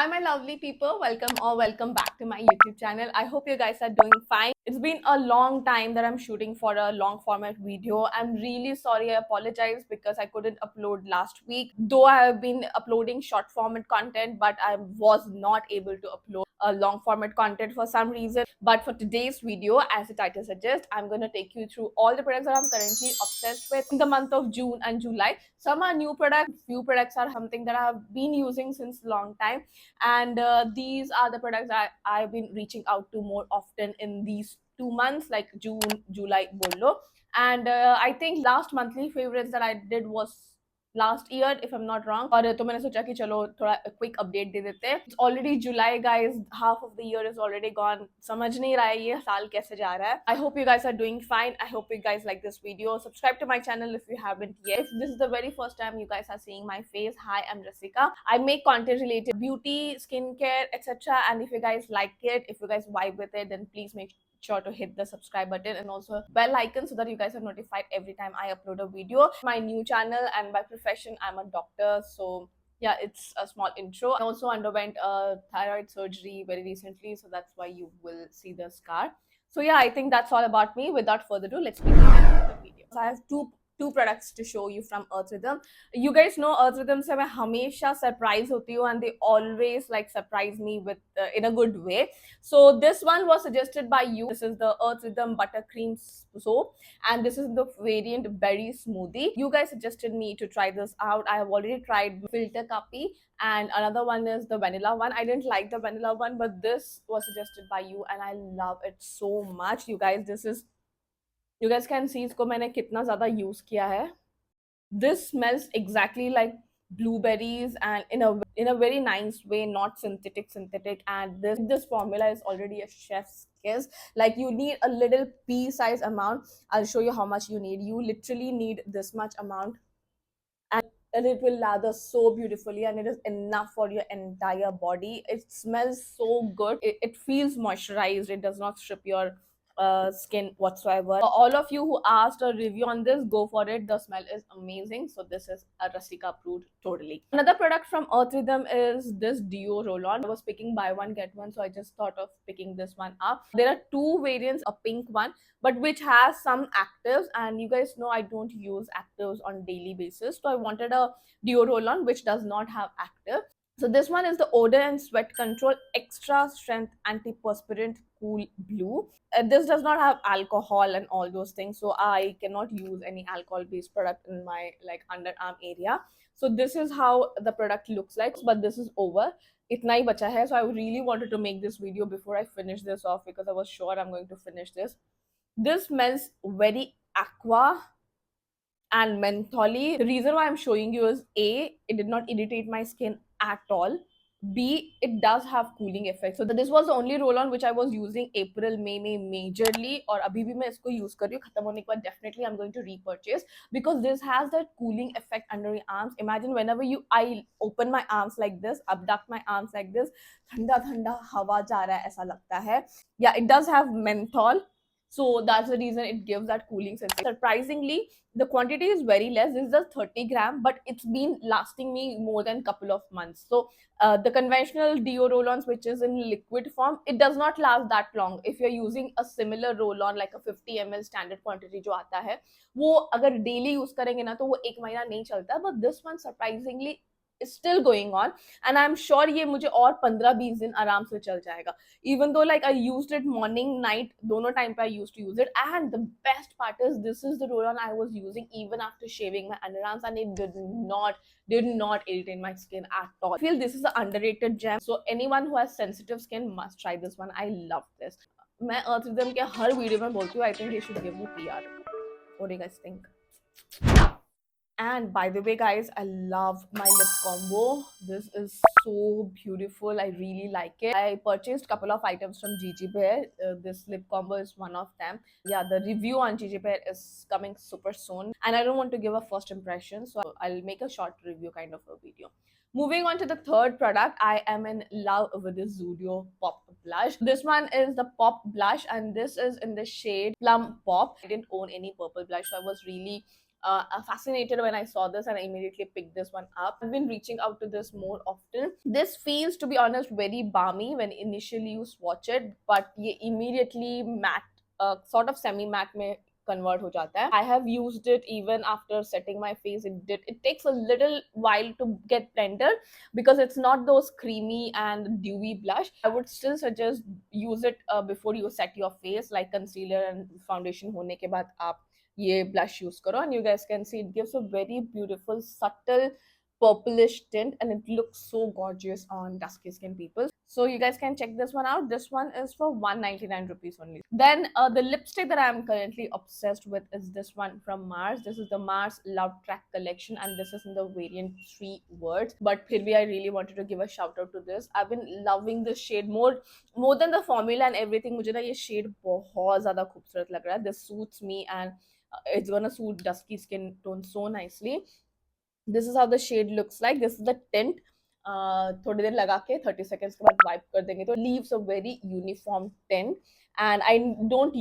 Hi, my lovely people. Welcome or welcome back to my YouTube channel. I hope you guys are doing fine. It's been a long time that I'm shooting for a long format video. I'm really sorry. I apologize because I couldn't upload last week. Though I have been uploading short format content, but I was not able to upload a long format content for some reason. But for today's video, as the title suggests, I'm going to take you through all the products that I'm currently obsessed with in the month of June and July. Some are new products, few products are something that I have been using since long time, and these are the products that I've been reaching out to more often in these 2 months, like June, July, Bolo. And I think last monthly favorites that I did was last year, if I'm not wrong. और तो मैंने सोचा कि चलो थोड़ा quick update दे देते हैं. It's already July, guys. Half of the year is already gone. समझ नहीं रहा है ये साल कैसे जा रहा है. I hope you guys are doing fine. I hope you guys like this video. Subscribe to my channel if you haven't yet. If this is the very first time you guys are seeing my face, hi, I'm Rasika. I make content related beauty, skincare, etc. And if you guys like it, if you guys vibe with it, then please make sure to hit the subscribe button and also bell icon so that you guys are notified every time I upload a video. My new channel, and by profession I'm a doctor, so yeah, it's a small intro. I also underwent a thyroid surgery very recently, so that's why you will see the scar. So yeah, I think that's all about me. Without further ado, let's begin the video. So I have two products to show you from Earth Rhythm. You guys know Earth Rhythm से मैं हमेशा surprise होती हूँ, and they always like surprise me with in a good way. So this one was suggested by you. This is the Earth Rhythm Buttercream soap, and this is the variant Berry Smoothie. You guys suggested me to try this out. I have already tried Filter Copy, and another one is the vanilla one. I didn't like the vanilla one, but this was suggested by you, and I love it so much. You guys, this is, you guys can see इसको मैंने कितना ज़्यादा use किया है. This smells exactly like blueberries, and in a very nice way, not synthetic. And this formula is already a chef's kiss. Like, you need a little pea size amount. I'll show you how much you need. You literally need this much amount, and it will lather so beautifully, and it is enough for your entire body. It smells so good. It feels moisturized. It does not strip your skin whatsoever. All of you who asked a review on this, go for it. The smell is amazing. So this is a Rasika approved totally. Another product from Earth Rhythm is this Deo roll-on. I was picking buy one get one, so I just thought of picking this one up. There are two variants, a pink one, but which has some actives, and you guys know I don't use actives on daily basis, so I wanted a Deo roll-on which does not have active. So this one is the odor and sweat control extra strength antiperspirant cool blue. This does not have alcohol and all those things, so I cannot use any alcohol based product in my like underarm area. So this is how the product looks like, but this is over. Itna hi bacha hai, so I really wanted to make this video before I finish this off because I was sure I'm going to finish this. This smells very aqua and mentholy. The reason why I'm showing you is A, it did not irritate my skin at all. B, it does have cooling effect. So this was the only roll-on which I was using April, May में majorly, और अभी भी मैं इसको use कर रही हूँ. खत्म होने के बाद definitely I'm going to repurchase because this has that cooling effect under your arms. Imagine whenever I open my arms like this, abduct my arms like this, ठंडा ठंडा हवा जा रहा है ऐसा लगता है. Yeah, it does have menthol. So that's the reason it gives that cooling sensation. Surprisingly, the quantity is very less. This is just 30 gram, but it's been lasting me more than couple of months. So the conventional Deo roll-ons, which is in liquid form, it does not last that long. If you're using a similar roll-on like a 50 ml standard quantity जो आता है, वो अगर daily use करेंगे ना तो वो एक महीना नहीं चलता. But this one surprisingly is still going on, and I'm sure ये मुझे और 15-20 दिन आराम से चल जाएगा. Even though like I used it morning night, dono time pe I used to use it. And the best part is this is the roll-on I was using even after shaving my underarms, and it did not irritate my skin at all. I feel this is an underrated gem, so anyone who has sensitive skin must try this one. I love this. मैं Earth Rhythm के हर video में बोलती हूँ, I think they should give me PR. What do you guys think? And by the way, guys, I love my lip combo. This is so beautiful. I really like it. I purchased a couple of items from Gigi Bear. This lip combo is one of them. Yeah, the review on Gigi Bear is coming super soon. And I don't want to give a first impression, so I'll make a short review kind of a video. Moving on to the third product, I am in love with the Zudio Pop Blush. This one is the Pop Blush, and this is in the shade Plum Pop. I didn't own any purple blush, so I was really fascinated when I saw this and I immediately picked this one up. I've been reaching out to this more often. This feels, to be honest, very balmy when initially you swatch it, but ये immediately matte, sort of semi matte में convert हो जाता है. I have used it even after setting my face. It takes a little while to get blended because it's not those creamy and dewy blush. I would still suggest use it before you set your face, like concealer and foundation होने के बाद आप ये blush use करो, and you guys can see it gives a very beautiful subtle purplish tint and it looks so gorgeous on dusky skin people. So you guys can check this one out. This one is for 199 rupees only. Then the lipstick that I am currently obsessed with is this one from Mars. This is the Mars Love Track collection and this is in the variant 3 words. But फिर भी I really wanted to give a shout out to this. I've been loving this shade more than the formula and everything. मुझे ना ये shade बहुत ज़्यादा खूबसूरत लग रहा है. This suits me and it's gonna suit dusky skin tone so nicely. This is how the shade looks like. This is the tint. थोड़ी देर लगा के 30 seconds के बाद wipe कर देंगे तो leaves a very uniform tint and I don't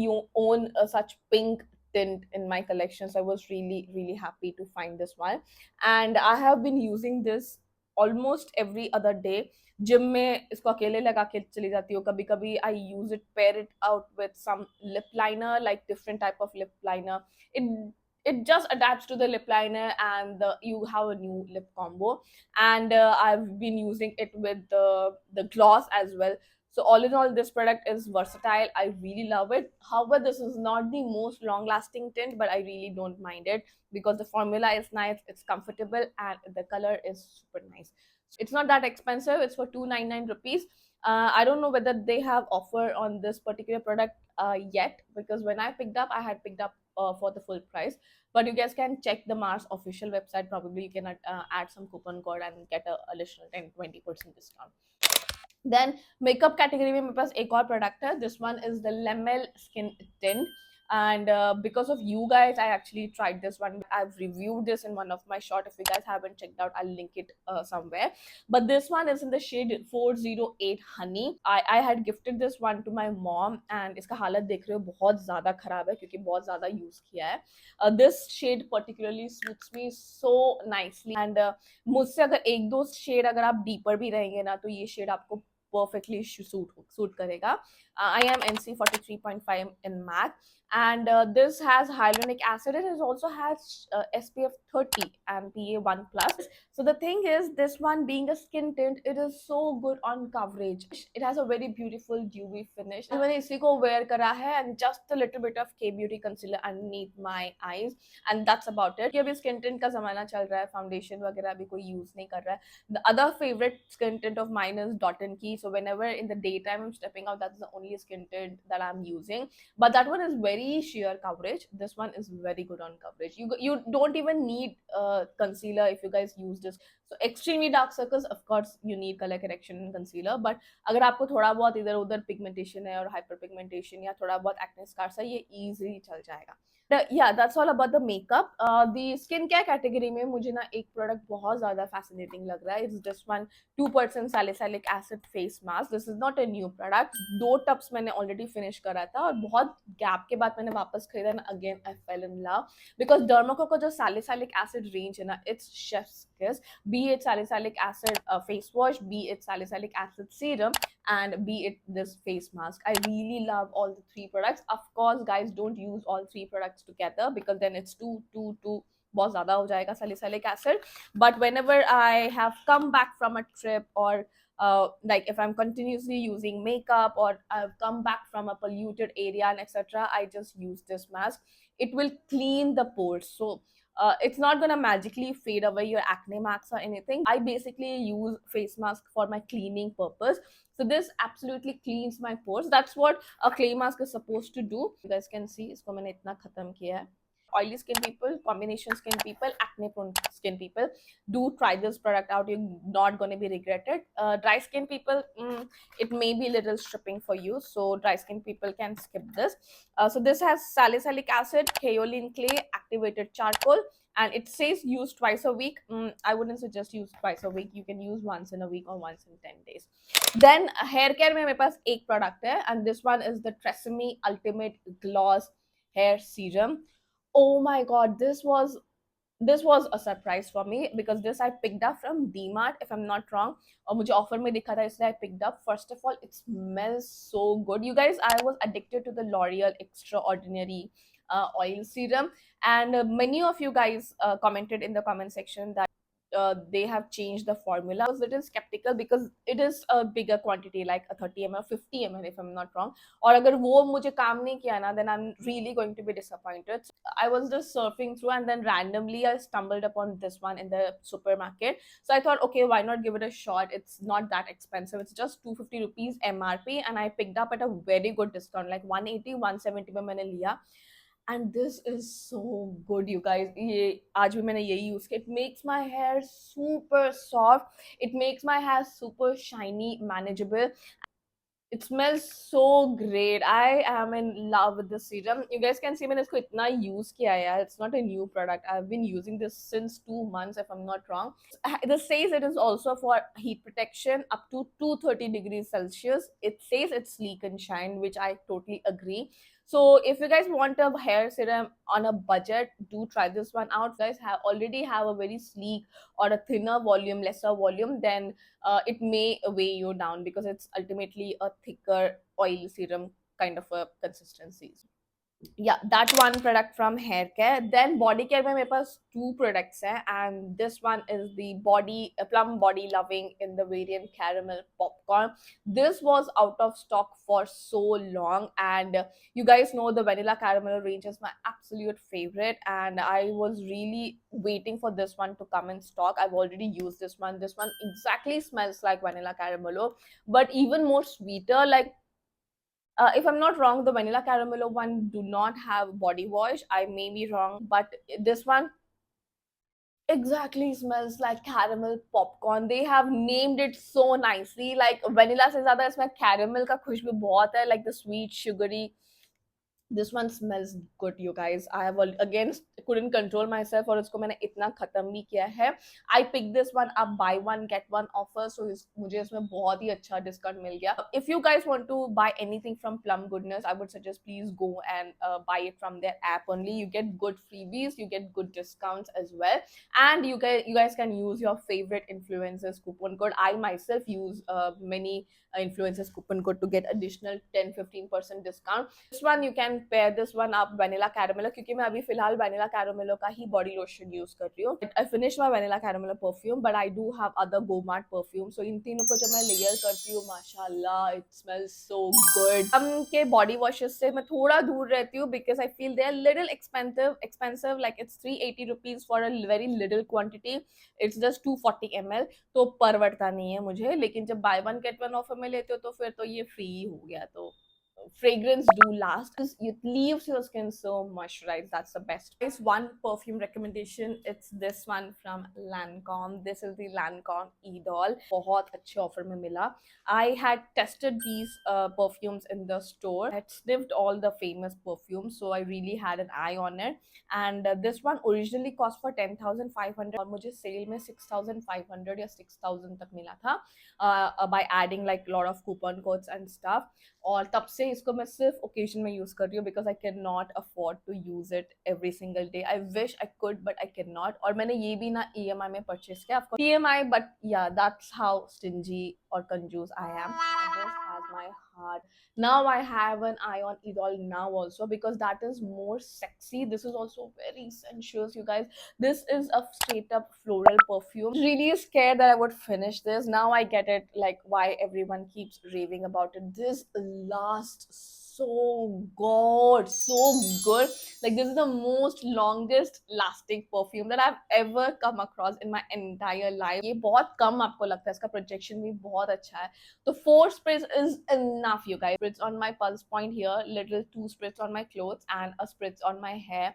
own such pink tint in my collection, so I was really happy to find this one and I have been using this almost every other day. Gym में इसको अकेले लगा के चली जाती हूँ, कभी कभी I use it, pair it out with some lip liner, like different type of lip liner. It just adapts to the lip liner and you have a new lip combo and I've been using it with the gloss as well. So all in all, this product is versatile. I really love it. However, this is not the most long lasting tint, but I really don't mind it because the formula is nice, it's comfortable and the color is super nice. It's not that expensive. It's for 299 rupees. I don't know whether they have offer on this particular product yet because when I picked up, I had picked up for the full price. But you guys can check the Mars official website. Probably you can add some coupon code and get a additional 10-20% discount. Then makeup category में मेरे पास एक और product है. This one is the Lemel Skin Tint. And because of you guys, I actually tried this one. I've reviewed this in one of my short. If you guys haven't checked out, I'll link it somewhere. But this one is in the shade 408 Honey. I had gifted this one to my mom and इसका हालत देख रहे हो बहुत ज़्यादा खराब है क्योंकि बहुत ज़्यादा use किया है. This shade particularly suits me so nicely and मुझसे अगर एक दो shade अगर आप deeper भी रहेंगे ना तो ये shade आपको perfectly suit करेगा. I am NC 43.5 in MAC and this has hyaluronic acid and it also has SPF 30 and PA1 plus. So the thing is, this one being a skin tint, it is so good on coverage. It has a very beautiful dewy finish. And मैंने इसी को wear करा है and just a little bit of K Beauty concealer underneath my eyes and that's about it. कि अभी skin tint का ज़माना चल रहा है, foundation वगैरह भी कोई use नहीं कर रहा है. The other favorite skin tint of mine is Dot & Key. So whenever in the daytime I'm stepping out, that's the only skin tint that I'm using. But that one is very sheer coverage. This one is very good on coverage. You don't even need concealer if you guys use this. So extremely dark circles, of course you need color correction and concealer. But अगर आपको थोड़ा बहुत इधर उधर pigmentation है और hyperpigmentation या थोड़ा बहुत acne scars है, ये easily चल जाएगा. Yeah, that's all about the makeup. The skincare category में मुझे ना एक product बहुत ज़्यादा fascinating लग रहा है. It's this one 2% salicylic acid face mask. This is not a new product. 2 tubs मैंने already finish करा था और बहुत gap के बाद मैंने वापस खरीदा ना. Again I fell in love because Dermaco का जो salicylic acid range है ना, it's chef's kiss. Be it salicylic acid face wash, be it salicylic acid serum, and be it this face mask. I really love all the 3 products. Of course, guys, don't use all 3 products together because then it's too बहुत ज़्यादा हो जाएगा salicylic acid. But whenever I have come back from a trip or like if I'm continuously using makeup or I've come back from a polluted area and etc., I just use this mask. It will clean the pores. So it's not gonna magically fade away your acne marks or anything. I basically use face mask for my cleaning purpose. So this absolutely cleans my pores. That's what a clay mask is supposed to do. You guys can see इसको मैंने इतना खत्म किया है. Oily skin people, combination skin people, acne prone skin people, do try this product out. You're not going to be regretted. Dry skin people, it may be a little stripping for you, so dry skin people can skip this. So this has salicylic acid, kaolin clay, activated charcoal, and it says use twice a week. I wouldn't suggest use twice a week. You can use once in a week or once in 10 days. Then hair care में मेरे पास एक product है and this one is the Tresemme Ultimate Gloss Hair Serum. Oh my god, this was this was a surprise for me because this I picked up from DMart if I'm not wrong, और मुझे offer में दिखा था इसलिए I picked up. First of all, it smells so good. You guys, I was addicted to the L'Oreal Extraordinary oil serum, and many of you guys commented in the comment section that they have changed the formula. I was a little skeptical because it is a bigger quantity, like a 30 ml, 50 ml if I'm not wrong. और अगर वो मुझे काम नहीं किया ना, then I'm really going to be disappointed. So I was just surfing through, and then randomly I stumbled upon this one in the supermarket. So I thought, okay, why not give it a shot? It's not that expensive. It's just 250 rupees MRP, and I picked up at a very good discount, like 180, 170 में मैंने लिया. And this is so good, you guys. ये आज भी मैंने यही use किया. It makes my hair super soft. It makes my hair super shiny, manageable. It smells so great. I am in love with this serum. You guys can see मैंने इसको इतना use किया है यार. It's not a new product. I've been using this since 2 months if I'm not wrong. This says it is also for heat protection up to 230 degrees Celsius. It says it's sleek and shine, which I totally agree. So if you guys want a hair serum on a budget, do try this one out. If you guys already have a very sleek or a thinner volume, lesser volume, then it may weigh you down because it's ultimately a thicker oil serum kind of a consistency. Yeah, that one product from hair care. Then body care में मेरे पास two products हैं, and this one is the plum body loving in the variant caramel popcorn. This was out of stock for so long, and you guys know the vanilla caramel range is my absolute favorite, and I was really waiting for this one to come in stock. I've already used this one. This one exactly smells like vanilla caramel, but even more sweeter. Like if I'm not wrong, the vanilla caramello one do not have body wash. I may be wrong, but this one exactly smells like caramel popcorn. They have named it so nicely. Like vanilla से ज़्यादा इसमें caramel का खुशबू बहुत है, like the sweet sugary. This one smells good, you guys. I have again couldn't control myself और इसको मैंने इतना खत्म भी किया है. I picked this one up, buy one get one offer, so मुझे इसमें बहुत ही अच्छा discount मिल गया. If you guys want to buy anything from Plum Goodness, I would suggest please go and buy it from their app only. You get good freebies, you get good discounts as well, and you guys can use your favorite influencers coupon code. I myself use many influencers coupon code to get additional 10-15% discount. This one you can pair this one up vanilla caramel, क्योंकि मैं अभी फिलहाल vanilla caramel का ही body lotion use कर रही हूँ. I finished my vanilla caramel perfume, but I do have other Gomart perfume. So इन तीनों को जब मैं layer करती हूँ, माशाल्लाह, it smells so good. के body washes से मैं थोड़ा दूर रहती हूँ because I feel they are little expensive. Like it's 380 rupees for a very little quantity. It's just 240 ml. तो परवड़ता नहीं है मुझे, लेकिन जब by one get one offer में लेते हो तो फिर तो ये फ्री हो गया. तो fragrance do last. It leaves your skin so moisturized. That's the best. There's one perfume recommendation. It's this one from Lancome. This is the Lancome E-Doll. बहुत अच्छे offer में मिला. I had tested these perfumes in the store. I had sniffed all the famous perfumes, so I really had an eye on it. And this one originally cost for 10,500 और मुझे cell में 6,500 या 6,000 तक मिला था by adding like lot of coupon codes and stuff. और तब से इसको मैं सिर्फ ओकेजन में यूज कर रही हूँ because I can not afford to use it every single day. I wish I could but I can not. और मैंने ये भी ना EMI में परचेज किया, EMI, बट या दैट्स हाउ स्टिंजी or कंजूस I am. This has my heart. Now I have an eye on Idol now also because that is more sexy. This is also very sensuous, you guys. This is a straight up floral perfume. Really scared that I would finish this. Now I get it, like why everyone keeps raving about it. This lasts so good, so good. Like this is the most longest lasting perfume that I've ever come across in my entire life. ये बहुत कम आपको लगता है, इसका projection भी बहुत अच्छा है. So 4 sprays is enough, you guys. Spritz on my pulse point here, little 2 spritz on my clothes and a spritz on my hair.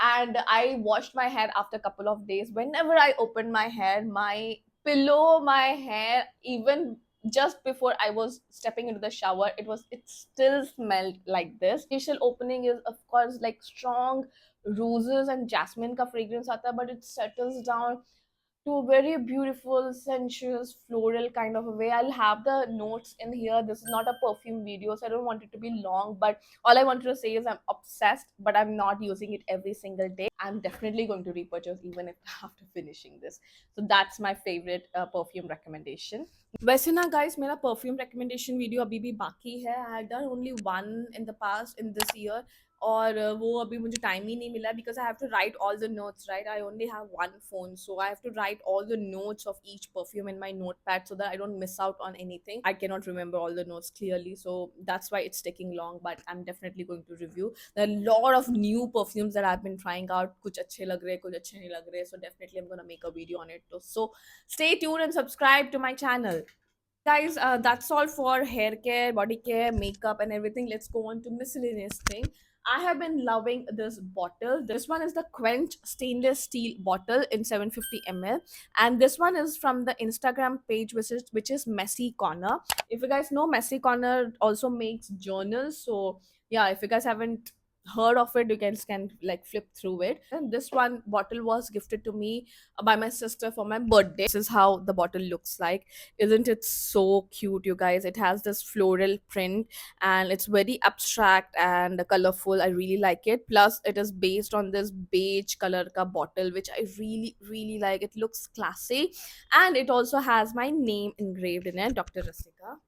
And I washed my hair after a couple of days. Whenever I opened my hair, my pillow, my hair, even just before I was stepping into the shower, it still smelled like this. Initial opening is of course like strong roses and jasmine ka fragrance aata hai, but it settles down to a very beautiful, sensuous, floral kind of a way. I'll have the notes in here. This is not a perfume video, so I don't want it to be long. But all I wanted to say is I'm obsessed, but I'm not using it every single day. I'm definitely going to repurchase even if after finishing this. So that's my favorite perfume recommendation. वैसे ना guys मेरा perfume recommendation video अभी भी बाकी है. I had done only one in the past in this year और वो अभी मुझे टाइम ही नहीं मिला because I have to write all the notes right. I only have one phone so I have to write all the notes of each perfume in my note pad so that I don't miss out on anything. I can not remember all the notes clearly so that's why it's taking long but I am definitely going to review. There are a lot of new perfumes that I've been trying out. कुछ अच्छे लग रहे कुछ अच्छे नहीं लग रहे. So definitely I'm gonna make a video on it. So stay tuned and subscribe to my channel. Guys, that's all for hair care, body care, makeup, and everything. Let's go on to miscellaneous thing. I have been loving this bottle. This one is the Quench stainless steel bottle in 750 ml, and this one is from the Instagram page, which is Messy Corner. If you guys know, Messy Corner also makes journals. So yeah, if you guys haven't heard of it, you guys can like flip through it. And this one bottle was gifted to me by my sister for my birthday. This is how the bottle looks like. Isn't it so cute, you guys? It has this floral print and it's very abstract and colorful. I really like it. Plus, it is based on this beige color ka bottle, which I really, really like. It looks classy and it also has my name engraved in it, Dr. Rasika.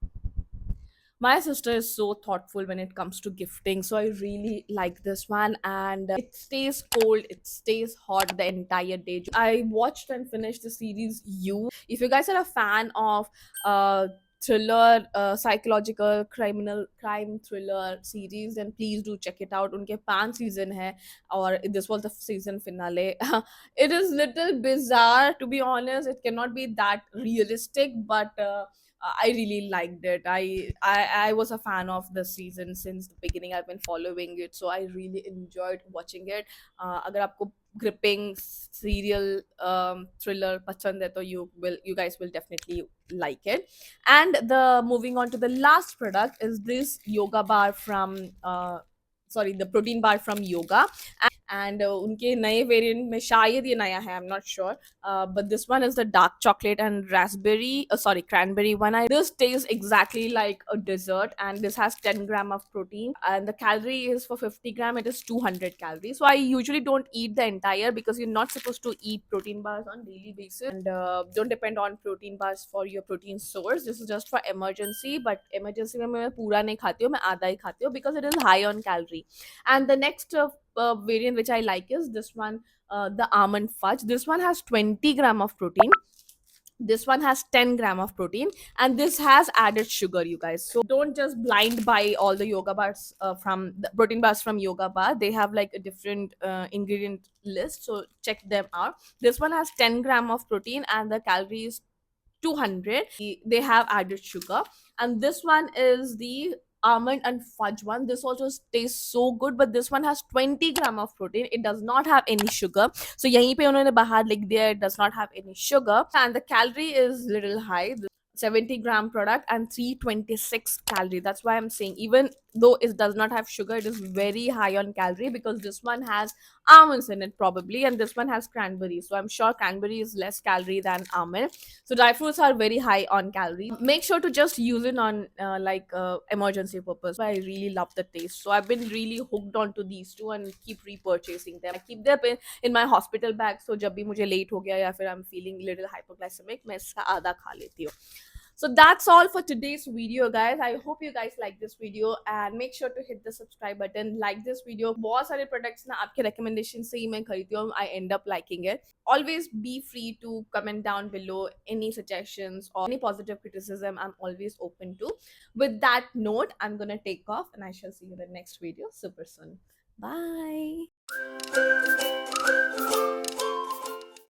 My sister is so thoughtful when it comes to gifting, so I really like this one. And it stays cold, it stays hot the entire day. I watched and finished the series You. If you guys are a fan of thriller, psychological criminal crime thriller series, then please do check it out. उनके 5 season है और this was the season finale. It is little bizarre, to be honest. It cannot be that realistic, but I really liked it. I was a fan of the season since the beginning. I've been following it, so I really enjoyed watching it. अगर आपको gripping serial thriller पसंद है तो you guys will definitely like it. And the moving on to the last product is this yoga bar from the protein bar from Yoga. And उनके नए variant में शायद ये नया है, I'm not sure, but this one is the dark chocolate and raspberry cranberry one. This tastes exactly like a dessert and this has 10 gram of protein and the calorie is for 50 gram, it is 200 calories. So I usually don't eat the entire because you're not supposed to eat protein bars on daily basis, and don't depend on protein bars for your protein source. This is just for emergency, but emergency में मैं पूरा नहीं खाती हूँ, मैं आधा ही खाती हूँ because it is high on calorie. And the next variant which I like is this one, the almond fudge. This one has 20 gram of protein. This one has 10 gram of protein and this has added sugar, you guys. So don't just blind buy all the yoga bars from the protein bars from Yoga Bar. They have like a different ingredient list, so check them out. This one has 10 gram of protein and the calories 200. They have added sugar. And this one is the almond and fudge one. This also tastes so good, but this one has 20 gram of protein. It does not have any sugar. So yahi pe unhone bahar likh diya, it does not have any sugar and the calorie is little high. 70-gram product and 326 calorie. That's why I'm saying even though it does not have sugar, it is very high on calorie because this one has almonds in it probably and this one has cranberry. So I'm sure cranberry is less calorie than almond. So dry fruits are very high on calorie. Make sure to just use it on emergency purpose. I really love the taste. So I've been really hooked onto these two and keep repurchasing them. I keep them in my hospital bag. So जब भी मुझे late हो गया या फिर I'm feeling little hypoglycemic, मैं इसका आधा खा लेती हूँ. So that's all for today's video, guys. I hope you guys like this video and make sure to hit the subscribe button, like this video. बहुत सारे products ना आपके recommendation से ही मैं खरीदती हूँ. I end up liking it. Always be free to comment down below any suggestions or any positive criticism. I'm always open to. With that note, I'm gonna take off and I shall see you in the next video super soon. Bye.